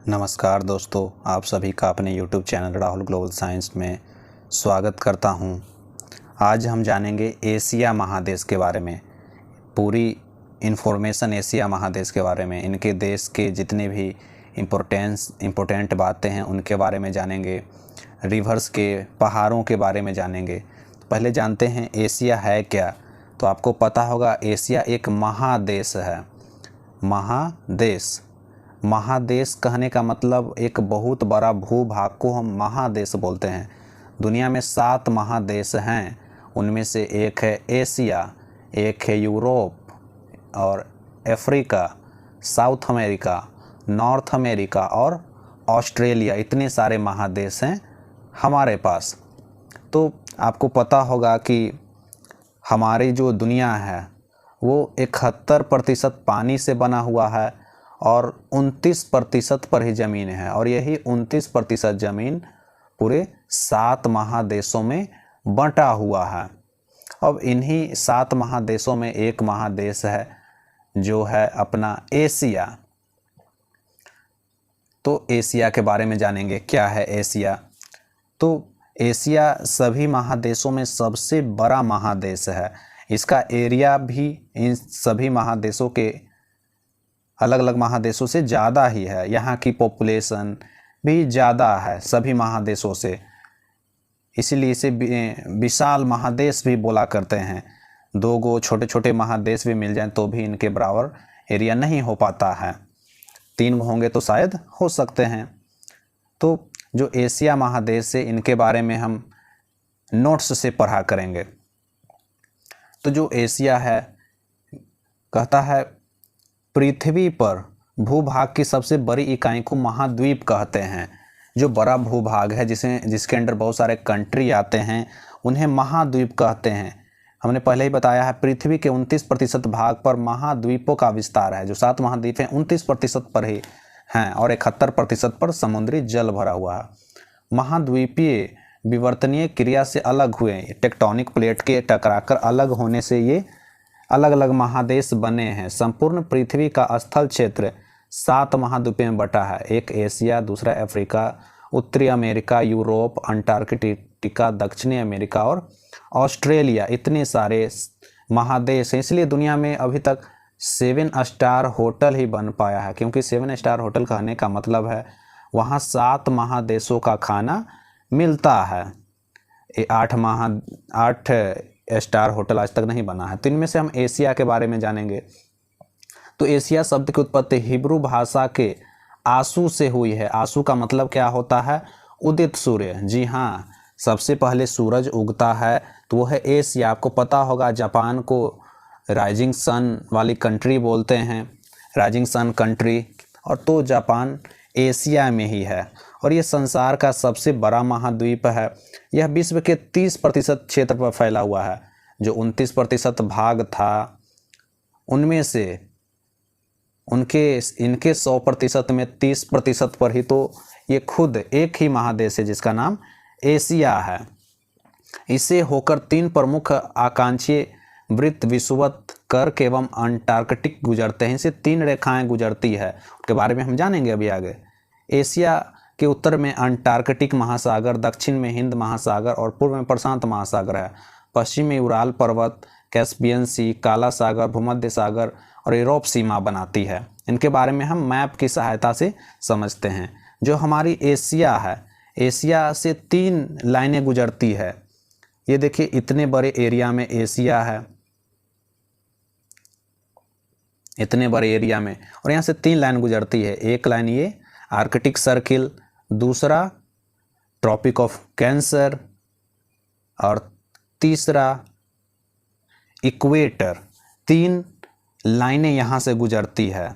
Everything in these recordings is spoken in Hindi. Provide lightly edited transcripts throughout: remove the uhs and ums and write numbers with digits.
नमस्कार दोस्तों, आप सभी का अपने YouTube channel Rahul global science में स्वागत करता हूं। आज हम जानेंगे एशिया महादेश के बारे में। पूरी इन्फॉर्मेशन एशिया महादेश के बारे में, इनके देश के जितने भी इम्पोर्टेंट बातें हैं उनके बारे में जानेंगे। रिवर्स के, पहाड़ों के बारे में जानेंगे। तो पहले जानते हैं एशिया है क्या। तो आपको पता होगा एशिया एक महादेश है। महादेश कहने का मतलब एक बहुत बड़ा भूभाग को हम महादेश बोलते हैं। दुनिया में 7 महादेश हैं, उनमें से एक है एशिया, एक है यूरोप और Africa, south America, north America और ऑस्ट्रेलिया। इतने सारे महादेश हैं हमारे पास। तो आपको पता होगा कि हमारी जो दुनिया है वो 71% पानी से बना हुआ है और 29% पर ही ज़मीन है, और यही 29% ज़मीन पूरे 7 महादेशों में बंटा हुआ है। अब इन्हीं 7 महादेशों में एक महादेश है जो है अपना एशिया। तो एशिया के बारे में जानेंगे, क्या है एशिया। तो एशिया सभी महादेशों में सबसे बड़ा महादेश है। इसका एरिया भी इन सभी महादेशों के अलग अलग महादेशों से ज़्यादा ही है। यहाँ की पॉपुलेशन भी ज़्यादा है सभी महादेशों से, इसीलिए इसे विशाल महादेश भी बोला करते हैं। 2 छोटे छोटे महादेश भी मिल जाएं तो भी इनके बराबर एरिया नहीं हो पाता है। 3 होंगे तो शायद हो सकते हैं। तो जो एशिया महादेश है इनके बारे में हम नोट्स से पढ़ा करेंगे। तो जो एशिया है कहता है पृथ्वी पर भूभाग की सबसे बड़ी इकाई को महाद्वीप कहते हैं। जो बड़ा भूभाग है जिसके अंदर बहुत सारे कंट्री आते हैं उन्हें महाद्वीप कहते हैं। हमने पहले ही बताया है पृथ्वी के 29% भाग पर महाद्वीपों का विस्तार है। जो 7 महाद्वीप हैं 29% पर ही हैं और 71% पर समुद्री जल भरा हुआ है। महाद्वीपीय विवर्तनीय क्रिया से अलग हुए, टेक्टोनिक प्लेट के टकराकर अलग होने से ये अलग अलग महादेश बने हैं। संपूर्ण पृथ्वी का स्थल क्षेत्र 7 महाद्वीपों में बटा है। एक एशिया, दूसरा अफ्रीका, उत्तरी अमेरिका, यूरोप, अंटार्कटिका, दक्षिणी अमेरिका और ऑस्ट्रेलिया। इतने सारे महादेश हैं, इसलिए दुनिया में अभी तक 7 स्टार होटल ही बन पाया है। क्योंकि 7 स्टार होटल कहने का मतलब है वहाँ 7 महादेशों का खाना मिलता है। 8 स्टार होटल आज तक नहीं बना है। तो इनमें से हम एशिया के बारे में जानेंगे। तो एशिया शब्द की उत्पत्ति हिब्रू भाषा के आंसू से हुई है। आंसू का मतलब क्या होता है? उदित सूर्य। जी हाँ, सबसे पहले सूरज उगता है तो वो है एशिया। आपको पता होगा जापान को राइजिंग सन वाली कंट्री बोलते हैं, राइजिंग सन कंट्री, और तो जापान एशिया में ही है। और ये संसार का सबसे बड़ा महाद्वीप है। यह विश्व के 30% क्षेत्र पर फैला हुआ है। जो 29% भाग था उनमें से इनके 100% में 30% पर ही तो ये खुद एक ही महादेश है जिसका नाम एशिया है। इसे होकर 3 प्रमुख आकांक्षीय वृत्त विषुवत, कर्क एवं अंटार्कटिक गुजरते हैं। इसे 3 रेखाएं गुजरती है, उसके बारे में हम जानेंगे अभी आगे। एशिया के उत्तर में अंटार्कटिक महासागर, दक्षिण में हिंद महासागर और पूर्व में प्रशांत महासागर है। पश्चिम में यूराल पर्वत, कैस्पियन सी, काला सागर, भूमध्य सागर और यूरोप सीमा बनाती है। इनके बारे में हम मैप की सहायता से समझते हैं। जो हमारी एशिया है, एशिया से 3 लाइनें गुजरती है। ये देखिए इतने बड़े एरिया में एशिया है, इतने बड़े एरिया में, और यहाँ से 3 लाइन गुजरती है। एक लाइन ये आर्कटिक सर्किल, दूसरा ट्रॉपिक ऑफ कैंसर और तीसरा इक्वेटर। 3 लाइनें यहाँ से गुजरती है,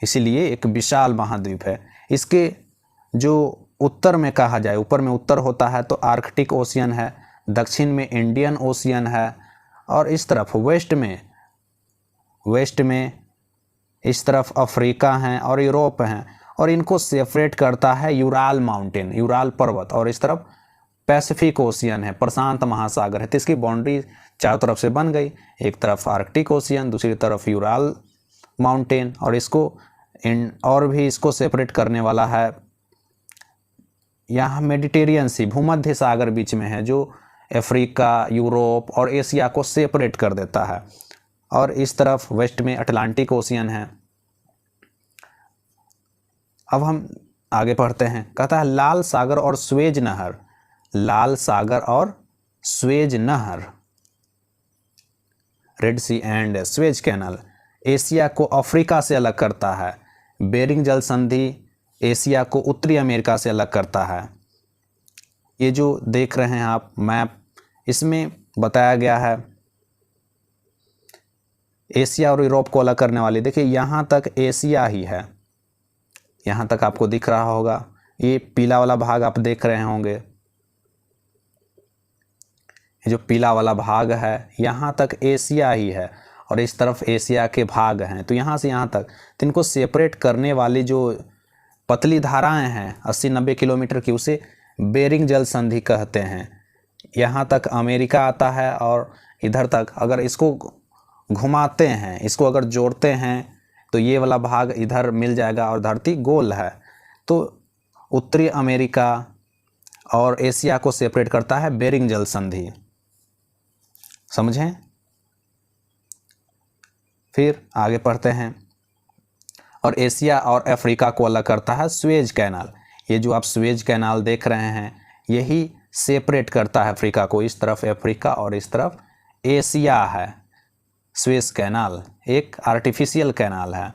इसीलिए एक विशाल महाद्वीप है। इसके जो उत्तर में कहा जाए, ऊपर में उत्तर होता है तो आर्कटिक ओशियन है, दक्षिण में इंडियन ओशियन है, और इस तरफ वेस्ट में इस तरफ अफ्रीका हैं और यूरोप हैं, और इनको सेपरेट करता है यूराल माउंटेन, यूराल पर्वत, और इस तरफ पैसिफिक ओशियन है, प्रशांत महासागर है। तो इसकी बाउंड्री चारों तरफ से बन गई। एक तरफ आर्कटिक ओशियन, दूसरी तरफ यूराल माउंटेन, और इसको इन और भी इसको सेपरेट करने वाला है, यहाँ मेडिटेरियन सी, भूमध्य सागर बीच में है, जो अफ्रीका, यूरोप और एशिया को सेपरेट कर देता है। और इस तरफ वेस्ट में अटलांटिक ओशियन है। अब हम आगे पढ़ते हैं, कहता है लाल सागर और स्वेज नहर, लाल सागर और स्वेज नहर, red sea and Suez canal Asia को अफ्रीका से अलग करता है। बेरिंग जल संधि एशिया को उत्तरी अमेरिका से अलग करता है। ये जो देख रहे हैं आप मैप, इसमें बताया गया है एशिया और यूरोप को अलग करने वाली। देखिए यहाँ तक एशिया ही है, यहाँ तक आपको दिख रहा होगा, ये पीला वाला भाग आप देख रहे होंगे, ये जो पीला वाला भाग है यहाँ तक एशिया ही है और इस तरफ एशिया के भाग हैं। तो यहाँ से यहाँ तक, तो इनको सेपरेट करने वाली जो पतली धाराएं हैं 80-90 किलोमीटर की, उसे बेरिंग जल संधि कहते हैं। यहाँ तक अमेरिका आता है और इधर तक अगर इसको घुमाते हैं, इसको अगर जोड़ते हैं तो ये वाला भाग इधर मिल जाएगा और धरती गोल है। तो उत्तरी अमेरिका और एशिया को सेपरेट करता है बेरिंग जल संधि, समझें। फिर आगे पढ़ते हैं, और एशिया और अफ्रीका को अलग करता है स्वेज कैनाल। ये जो आप स्वेज कैनाल देख रहे हैं यही सेपरेट करता है अफ्रीका को, इस तरफ अफ्रीका और इस तरफ एशिया है। स्वेज कैनाल एक आर्टिफिशियल कैनाल है।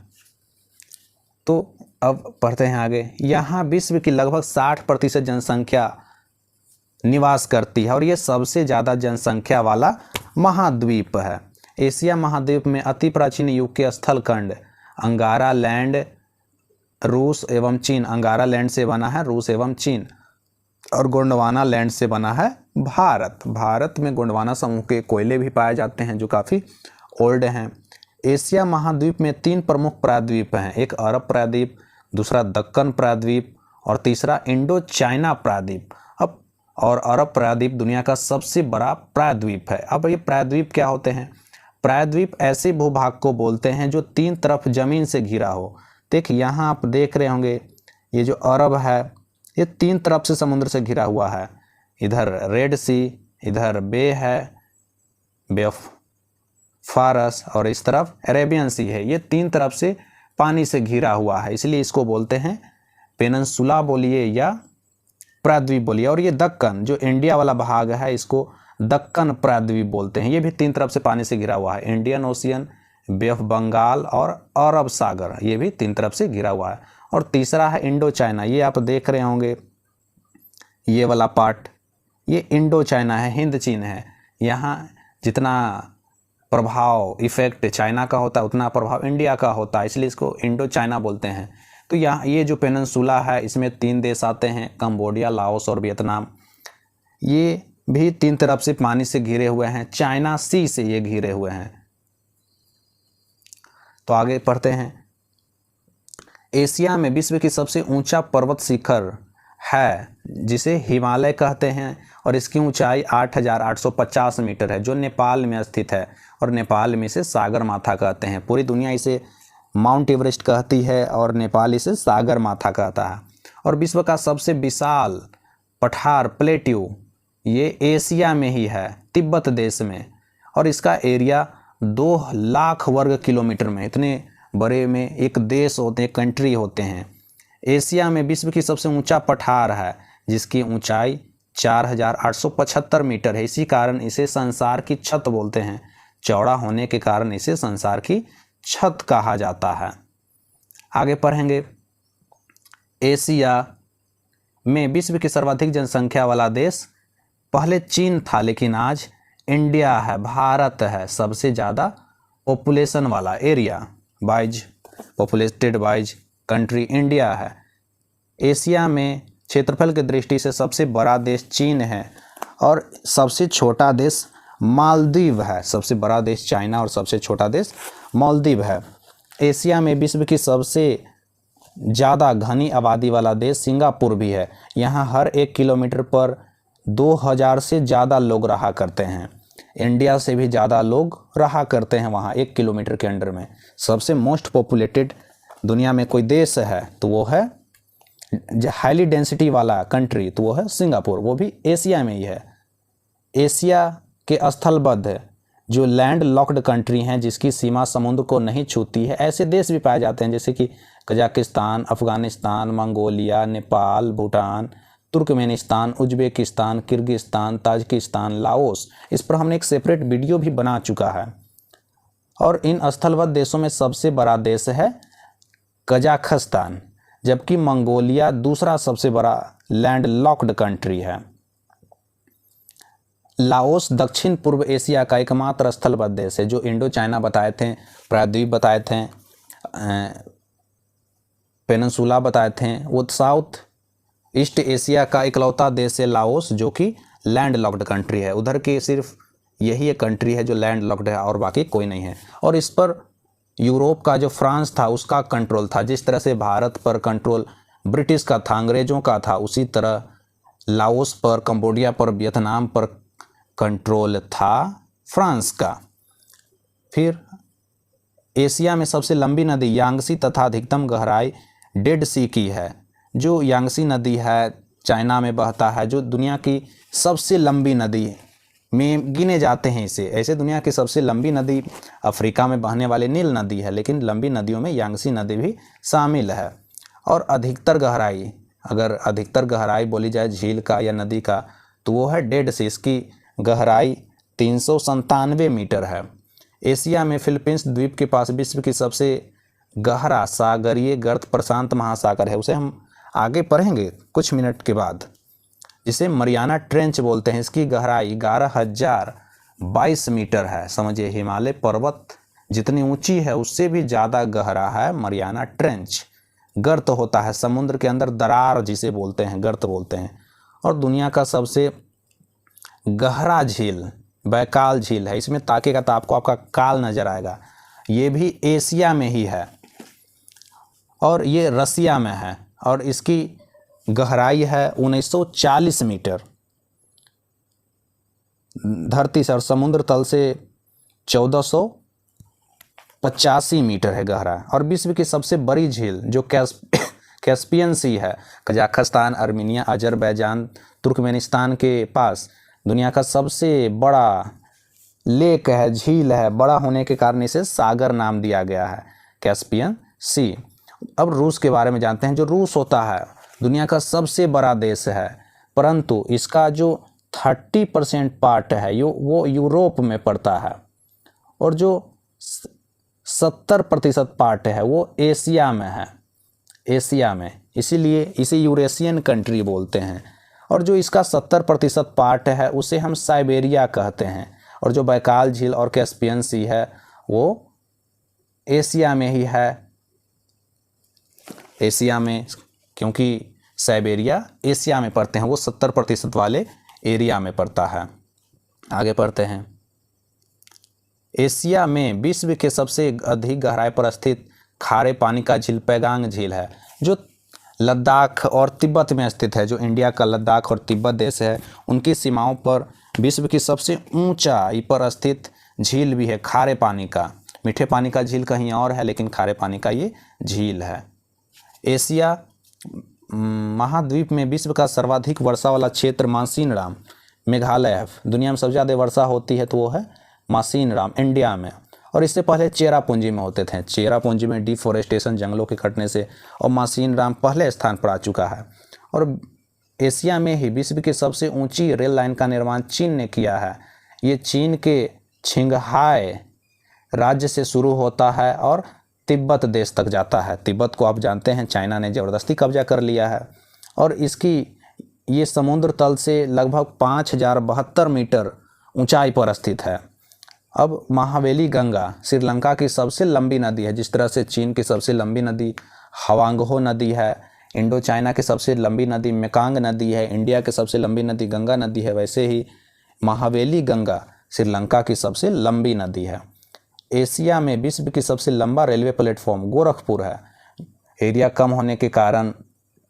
तो अब पढ़ते हैं आगे, यहाँ विश्व की लगभग 60% जनसंख्या निवास करती है और ये सबसे ज़्यादा जनसंख्या वाला महाद्वीप है। एशिया महाद्वीप में अति प्राचीन युग के स्थलखंड अंगारा लैंड, रूस एवं चीन, अंगारा लैंड से बना है रूस एवं चीन, और गोंडवाना लैंड से बना है भारत। भारत में गोंडवाना समूह के कोयले भी पाए जाते हैं जो काफ़ी ओल्ड हैं। एशिया महाद्वीप में 3 प्रमुख प्रायद्वीप हैं, एक अरब प्रायद्वीप, दूसरा दक्कन प्रायद्वीप और तीसरा इंडो चाइना प्रायद्वीप। अब और अरब प्रायद्वीप दुनिया का सबसे बड़ा प्रायद्वीप है। अब ये प्रायद्वीप क्या होते हैं? प्रायद्वीप ऐसे भूभाग को बोलते हैं जो 3 तरफ जमीन से घिरा हो। देखिए यहाँ आप देख रहे होंगे ये जो अरब है ये 3 तरफ से समुद्र से घिरा हुआ है। इधर रेड सी, इधर बे है, बे ऑफ फारस, और इस तरफ अरेबियन सी है। ये 3 तरफ से पानी से घिरा हुआ है, इसलिए इसको बोलते हैं पेनिनसुला बोलिए या प्रायद्वीप बोलिए। और ये दक्कन जो इंडिया वाला भाग है इसको दक्कन प्रायद्वीप बोलते हैं। ये भी 3 तरफ से पानी से घिरा हुआ है, Indian ocean, bay of Bengal और अरब सागर, ये भी 3 तरफ से घिरा हुआ है। और तीसरा है इंडो चाइना, ये आप देख रहे होंगे ये वाला पार्ट, ये इंडो चाइना है, हिंद चीन है। यहाँ जितना प्रभाव इफेक्ट चाइना का होता है उतना प्रभाव इंडिया का होता है, इसलिए इसको इंडो चाइना बोलते हैं। तो यहाँ ये जो पेनिनसुला है इसमें 3 देश आते हैं, कंबोडिया, लाओस और वियतनाम। ये भी 3 तरफ से पानी से घिरे हुए हैं, चाइना सी से ये घिरे हुए हैं। तो आगे पढ़ते हैं, एशिया में विश्व की सबसे ऊंचा पर्वत शिखर है जिसे हिमालय कहते हैं और इसकी ऊंचाई 8,850 मीटर है, जो नेपाल में स्थित है और नेपाल में इसे सागर माथा कहते हैं। पूरी दुनिया इसे माउंट एवरेस्ट कहती है और नेपाल इसे सागर माथा कहता है। और विश्व का सबसे विशाल पठार प्लेट्यू ये एशिया में ही है, तिब्बत देश में, और इसका एरिया 2 लाख वर्ग किलोमीटर में। इतने बड़े में एक देश होते हैं, कंट्री होते हैं। एशिया में विश्व की सबसे ऊंचा पठार है जिसकी ऊंचाई 4,875 मीटर है। इसी कारण इसे संसार की छत बोलते हैं, चौड़ा होने के कारण इसे संसार की छत कहा जाता है। आगे पढ़ेंगे, एशिया में विश्व की सर्वाधिक जनसंख्या वाला देश पहले चीन था लेकिन आज इंडिया है, भारत है। सबसे ज़्यादा पॉपुलेशन वाला area wise, populated wise country India है। एशिया में क्षेत्रफल की दृष्टि से सबसे बड़ा देश चीन है और सबसे छोटा देश मालदीव है। सबसे बड़ा देश चाइना और सबसे छोटा देश मालदीव है। एशिया में विश्व की सबसे ज़्यादा घनी आबादी वाला देश सिंगापुर भी है। यहाँ हर 1 किलोमीटर पर 2000 से ज़्यादा लोग रहा करते हैं। इंडिया से भी ज़्यादा लोग रहा करते हैं वहाँ 1 किलोमीटर के अंडर में। सबसे मोस्ट पॉपुलेटेड दुनिया में कोई देश है तो वो है हाईली डेंसिटी वाला कंट्री, तो वो है सिंगापुर, वो भी एशिया में ही है। एशिया के स्थलबद्ध जो लैंड लॉक्ड कंट्री हैं जिसकी सीमा समुद्र को नहीं छूती है, ऐसे देश भी पाए जाते हैं जैसे कि Kazakhstan, Afghanistan, Mongolia, Nepal, Bhutan, Turkmenistan, Uzbekistan, Kyrgyzstan, Tajikistan, Laos. इस पर हमने एक सेपरेट वीडियो भी बना चुका है। और इन स्थलबद्ध देशों में सबसे बड़ा देश है कजाकिस्तान, जबकि मंगोलिया दूसरा सबसे बड़ा लैंड लॉक्ड कंट्री है। लाओस दक्षिण पूर्व एशिया का एकमात्र स्थलबद्ध देश है, जो इंडो चाइना बताए थे, प्रायद्वीप बताए थे, पेनिनसुला बताए थे, वो साउथ ईस्ट एशिया का इकलौता देश है लाओस, जो कि लैंड लॉक्ड कंट्री है। उधर की सिर्फ यही एक कंट्री है जो लैंड लॉक्ड है और बाकी कोई नहीं है। और इस पर यूरोप का जो फ्रांस था उसका कंट्रोल था। जिस तरह से भारत पर कंट्रोल ब्रिटिश का था, अंग्रेज़ों का था, उसी तरह लाओस पर, कंबोडिया पर, वियतनाम पर कंट्रोल था फ्रांस का। फिर एशिया में सबसे लंबी नदी यांगसी तथा अधिकतम गहराई डेड सी की है। जो यांगसी नदी है चाइना में बहता है, जो दुनिया की सबसे लंबी नदी में गिने जाते हैं इसे। ऐसे दुनिया की सबसे लंबी नदी अफ्रीका में बहने वाली नील नदी है, लेकिन लंबी नदियों में यांगसी नदी भी शामिल है। और अधिकतर गहराई, अगर अधिकतर गहराई बोली जाए झील का या नदी का, तो वो है डेड सी। इसकी गहराई 397 मीटर है। एशिया में फिलीपींस द्वीप के पास विश्व की सबसे गहरा सागरीय गर्त प्रशांत महासागर है। उसे हम आगे पढ़ेंगे कुछ मिनट के बाद, जिसे मरियाना ट्रेंच बोलते हैं। इसकी गहराई 11,022 मीटर है। समझिए, हिमालय पर्वत जितनी ऊंची है उससे भी ज़्यादा गहरा है मरियाना ट्रेंच। गर्त होता है समुद्र के अंदर, दरार जिसे बोलते हैं, गर्त बोलते हैं। और दुनिया का सबसे गहरा झील बैकाल झील है। इसमें ताकेगा तो आपको आपका काल नज़र आएगा। ये भी एशिया में ही है और ये रसिया में है, और इसकी गहराई है 1940 मीटर धरती से, और समुद्र तल से 1485 मीटर है गहरा। और विश्व की सबसे बड़ी झील जो कैस्पियन सी है, कजाकिस्तान, आर्मीनिया, अजरबैजान, तुर्कमेनिस्तान के पास दुनिया का सबसे बड़ा लेक है, झील है। बड़ा होने के कारण इसे सागर नाम दिया गया है, कैस्पियन सी। अब रूस के बारे में जानते हैं। जो रूस होता है दुनिया का सबसे बड़ा देश है, परंतु इसका जो 30% पार्ट है वो यूरोप में पड़ता है, और जो 70% पार्ट है वो एशिया में है, एशिया में। इसीलिए इसे यूरेशियन कंट्री बोलते हैं। और जो इसका 70% पार्ट है उसे हम साइबेरिया कहते हैं। और जो बैकाल झील और कैस्पियन सी है वो एशिया में ही है, एशिया में, क्योंकि साइबेरिया एशिया में पड़ते हैं, वो 70% वाले एरिया में पड़ता है। आगे पढ़ते हैं। एशिया में विश्व के सबसे अधिक गहराई पर स्थित खारे पानी का झील पैगांग झील है, जो लद्दाख और तिब्बत में स्थित है। जो इंडिया का लद्दाख और तिब्बत देश है, उनकी सीमाओं पर विश्व की सबसे ऊंचाई पर स्थित झील भी है खारे पानी का। मीठे पानी का झील कहीं और है, लेकिन खारे पानी का ये झील है। एशिया महाद्वीप में विश्व का सर्वाधिक वर्षा वाला क्षेत्र मासिनराम मेघालय है। दुनिया में सबसे ज़्यादा वर्षा होती है तो वो है मासिनराम, इंडिया में। और इससे पहले चेरापूंजी में होते थे। चेरापूंजी में डिफोरेस्टेशन, जंगलों के कटने से, और मासिनराम पहले स्थान पर आ चुका है। और एशिया में ही विश्व की सबसे ऊंची रेल लाइन का निर्माण चीन ने किया है। ये चीन के छिंगहाई राज्य से शुरू होता है और तिब्बत देश तक जाता है। तिब्बत को आप जानते हैं चाइना ने ज़बरदस्ती कब्जा कर लिया है। और इसकी ये समुद्र तल से लगभग 5072 मीटर ऊंचाई पर स्थित है। अब महावेली गंगा श्रीलंका की सबसे लंबी नदी है। जिस तरह से चीन की सबसे लंबी नदी हवांगहो नदी है, इंडो चाइना की सबसे लंबी नदी मेकांग नदी है, इंडिया की सबसे लंबी नदी गंगा नदी है, वैसे ही महावेली गंगा श्रीलंका की सबसे लंबी नदी है। एशिया में विश्व की सबसे लंबा रेलवे प्लेटफॉर्म गोरखपुर है। एरिया कम होने के कारण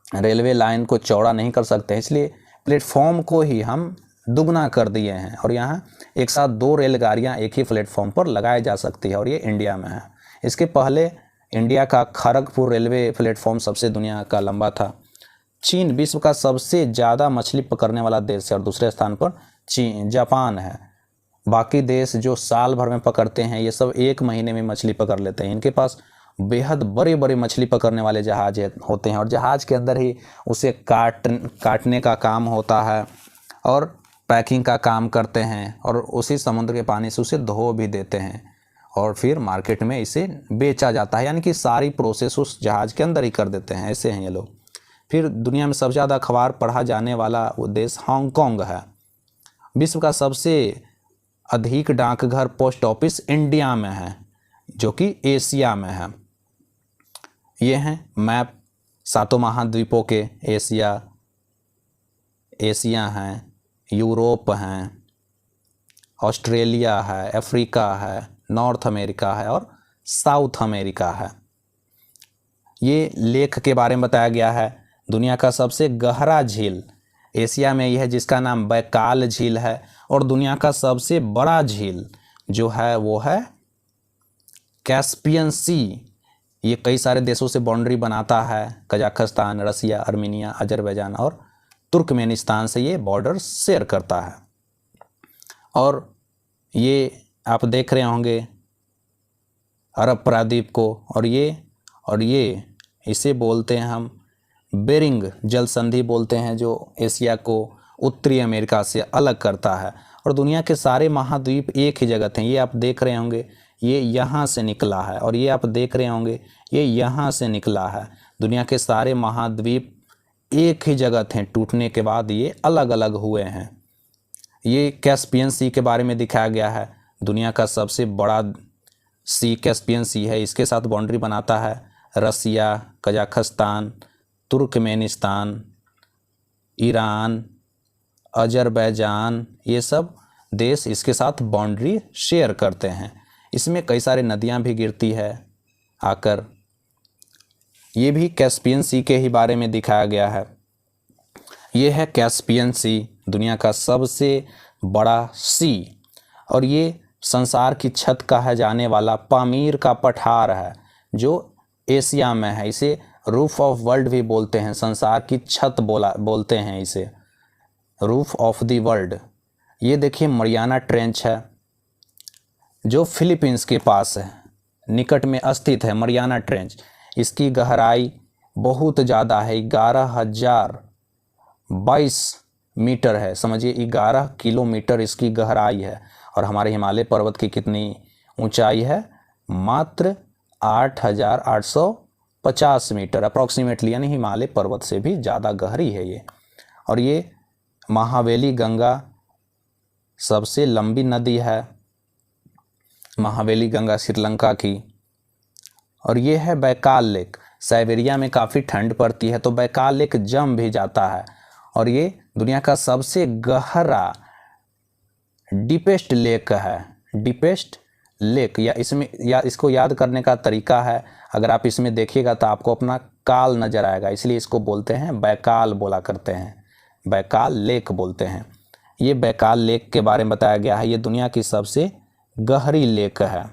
रेलवे लाइन को चौड़ा नहीं कर सकते, इसलिए प्लेटफॉर्म को ही हम दुगना कर दिए हैं, और यहाँ एक साथ 2 रेलगाड़ियाँ एक ही प्लेटफॉर्म पर लगाई जा सकती है, और ये इंडिया में है। इसके पहले इंडिया का खड़गपुर रेलवे प्लेटफॉर्म सबसे दुनिया का लंबा था। चीन विश्व का सबसे ज़्यादा मछली पकड़ने वाला देश है और दूसरे स्थान पर जापान है। बाकी देश जो साल भर में पकड़ते हैं, ये सब 1 महीने में मछली पकड़ लेते हैं। इनके पास बेहद बड़े बड़े मछली पकड़ने वाले जहाज होते हैं और जहाज़ के अंदर ही उसे काटने का काम होता है और पैकिंग का काम करते हैं और उसी समुद्र के पानी से उसे धो भी देते हैं और फिर मार्केट में इसे बेचा जाता है, यानी कि सारी प्रोसेस उस जहाज़ के अंदर ही कर देते हैं। ऐसे हैं ये लोग। फिर दुनिया में सबसे ज़्यादा अखबार पढ़ा जाने वाला वो देश हांगकांग है। विश्व का सबसे अधिक डाकघर पोस्ट ऑफिस इंडिया में है, जो कि एशिया में है। ये हैं मैप 7 महाद्वीपों के। एशिया हैं, यूरोप हैं, ऑस्ट्रेलिया है, अफ्रीका है, नॉर्थ अमेरिका है और साउथ अमेरिका है। ये लेक के बारे में बताया गया है। दुनिया का सबसे गहरा झील एशिया में यह है, जिसका नाम बैकाल झील है। और दुनिया का सबसे बड़ा झील जो है वो है कैस्पियन सी। ये कई सारे देशों से बाउंड्री बनाता है। कजाकिस्तान, रसिया, आर्मीनिया, अजरबैजान और तुर्कमेनिस्तान से ये बॉर्डर शेयर करता है। और ये आप देख रहे होंगे अरब प्रायद्वीप को, और ये इसे बोलते हैं हम बेरिंग जल संधि बोलते हैं, जो एशिया को उत्तरी अमेरिका से अलग करता है। और दुनिया के सारे महाद्वीप एक ही जगह थे। ये आप देख रहे होंगे, ये यहाँ से निकला है और ये आप देख रहे होंगे ये यहाँ से निकला है। दुनिया के सारे महाद्वीप एक ही जगह थे, टूटने के बाद ये अलग अलग हुए हैं। ये कैस्पियन सी के बारे में दिखाया गया है। दुनिया का सबसे बड़ा सी कैस्पियन सी है। इसके साथ बाउंड्री बनाता है रसिया, कजाकिस्तान, तुर्कमेनिस्तान, ईरान, अजरबैजान। ये सब देश इसके साथ बाउंड्री शेयर करते हैं। इसमें कई सारी नदियां भी गिरती है आकर। ये भी कैस्पियन सी के ही बारे में दिखाया गया है। ये है कैस्पियन सी, दुनिया का सबसे बड़ा सी। और ये संसार की छत कहा जाने वाला पामीर का पठार है, जो एशिया में है। इसे रूफ ऑफ वर्ल्ड भी बोलते हैं। संसार की छत बोलते हैं इसे, रूफ ऑफ द वर्ल्ड। ये देखिए मरियाना ट्रेंच है, जो फिलीपींस के पास है, निकट में स्थित है मरियाना ट्रेंच। इसकी गहराई बहुत ज़्यादा है, 11,022 मीटर है। समझिए 11 किलोमीटर इसकी गहराई है। और हमारे हिमालय पर्वत की कितनी ऊंचाई है? मात्र 8,850 मीटर अप्रॉक्सीमेटली, यानी हिमालय पर्वत से भी ज़्यादा गहरी है ये। और ये महावेली गंगा सबसे लंबी नदी है, महावेली गंगा श्रीलंका की। और ये है बैकाल लेक। साइबेरिया में काफ़ी ठंड पड़ती है तो बैकाल लेक जम भी जाता है। और ये दुनिया का सबसे गहरा डीपेस्ट लेक है। डीपेस्ट लेक, या इसको याद करने का तरीका है, अगर आप इसमें देखिएगा तो आपको अपना काल नज़र आएगा, इसलिए इसको बोलते हैं बैकाल बोला करते हैं, बैकाल लेक बोलते हैं। ये बैकाल लेक के बारे में बताया गया है। ये दुनिया की सबसे गहरी लेक है,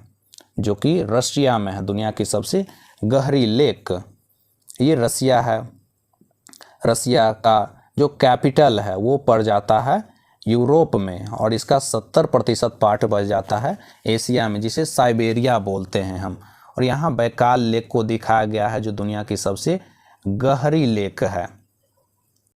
जो कि रसिया में है। दुनिया की सबसे गहरी लेक ये रसिया है। रसिया का जो कैपिटल है वो पड़ जाता है यूरोप में, और इसका 70% पार्ट बच जाता है एशिया में, जिसे साइबेरिया बोलते हैं हम। और यहाँ बैकाल लेक को दिखाया गया है, जो दुनिया की सबसे गहरी लेक है।